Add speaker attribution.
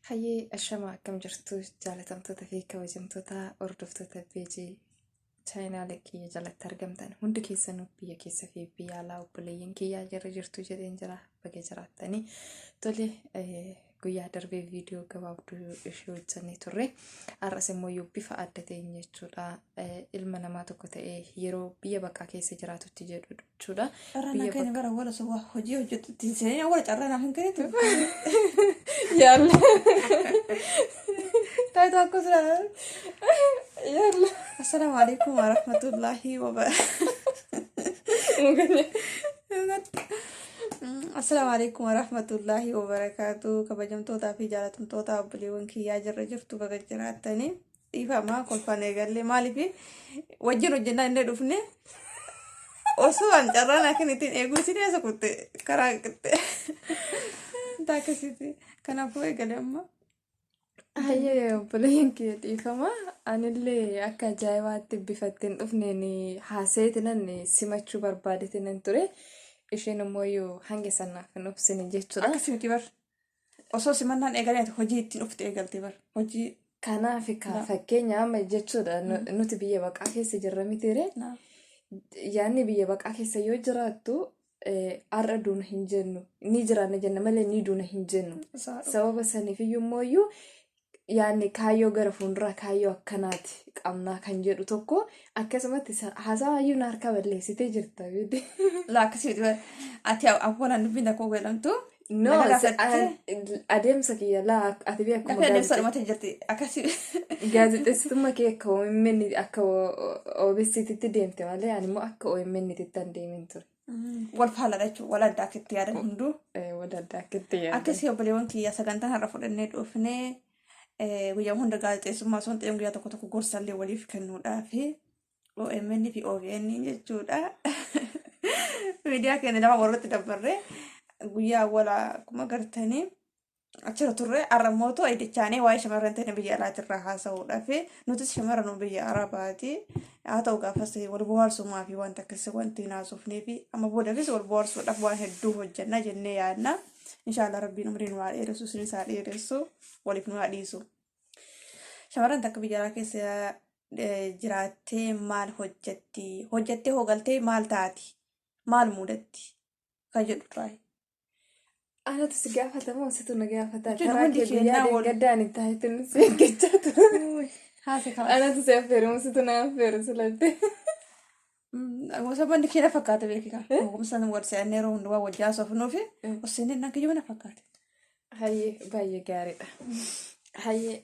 Speaker 1: Hayyee ashamaa akkam jirtu jaalatamtoota fi kabajamtoota hordoftoota peejii chaayinaalee kiyya jalatti argamtan hundi keessanuu biyya keessa fi biyya alaa obboleeyyan kiyyaa jala jirtu jedheen jira baga jiraattanii tole guyyaa darbee viidiyoo gabaabduu ishee hojjannee turre har'as immoo bifa adda ta'een jechuudha ilma namaa tokko ta'ee yeroo biyya bakkaa keessa jiraatutti jedhu jechuudha.
Speaker 2: Biyya bakkaa gara wala suwa hojii hojjetutti seenaa wala carraa naaf hin kennitu.
Speaker 1: Yalla.
Speaker 2: Taatu akka sura. Yalla. Assalamu alaikum warahmatullahi wabarakatuh. Assalamu alaikum warahmatullahi wabarakatuh. Kabajamtoota fi jaalatamtoota obboleewwan kiyyaa jirra jirtu baga jiraattanii dhiifamaa kolfaan eegalle maaliif wajjin hojjennaa inni dhufne osoo an carraan akkanitiin eeguu si deessa kutte karaa qitte taakasiti kanaafuu eegale amma.
Speaker 1: Hayyee obboleeyyan kiyya dhiifamaa anillee akka ajaa'ibaatti bifattiin dhufneen haaseetinan simachuu barbaadetinan ture. Isheen immoo hanga sanaaf hin obsine jechuudha.
Speaker 2: Akkasumatti bar osoo simannaan eegalee hojii ittiin dhufte eegalte bar hojii.
Speaker 1: Kanaaf fakkeenya amma jechuudha nuti biyya baqaa keessa jirra mitiire. Yaanni biyya baqaa keessa yoo jiraattu har'a duuna hin jennu ni jiraanna jenna malee ni duuna hin jennu. Sababa saniif immoo yaanni kaayyoo gara fuulduraa kaayyoo akkanaati qabnaa kan jedhu tokko akkasumatti haasawaayyuu na harka balleessitee jirta.
Speaker 2: Akkasumatti ati awwaalaan dubbiin akkoo godhamtu.
Speaker 1: No, adeemsa kiyya laa ati biyya akkuma gaazexeessitummaa kee akka OMN akka OBS'tti deemte malee ani immoo akka OMN tti deemin ture.
Speaker 2: Wal faallaa jechuudha wal addaa akkitti yaadan hunduu.
Speaker 1: Wal addaa akkitti yaadan.
Speaker 2: Akkasii obboleewwan kiyya sagantaan har'a fudhannee dhufnee guyyaa hunda gaazexeessummaa osoo hin ta'in guyyaa tokko tokko gorsallee waliif kennuudhaaf OMN fi OBN jechuudha. Miidiyaa keenya lama warratti dabbarree. Guyyaa wala akkuma gartanii achirra turre har'ammootoo idichaanii waa'ee shamarran ta'e biyya alaatirraa haasa'uudhaaf nutis shamarran biyya arabaati haa ta'u gaafas wal bohaarsummaa fi wanta akkasii wanti naasofnee fi amma boodafis wal bohaarsuudhaaf waan hedduu hojjenna jennee yaadna. Inshaallah rabbiin umrii nu haa dheeressu isinis haa dheeressu waliif nu haa dhiisu. Shamarran takka biyya alaa keessa jiraattee maal hojjetti? Hojjettee hoogaltee maal taati? Maal muudatti? Kan jedhu turaayi.
Speaker 1: Anatu si gaafatamoo situ na gaafataa karaa kee guyyaa deeggaddaan itti haayitin si eeggachaa ture. Anatu si affeerumu situ na affeeru silatte.
Speaker 2: Gosa bandi kee na fakkaata beekika. Gosa wal se'annee yeroo hundumaa wajjin haasofnuufi osoo inni na kiyyoo na fakkaate.
Speaker 1: Hayyee baay'ee gaariidha. Hayyee.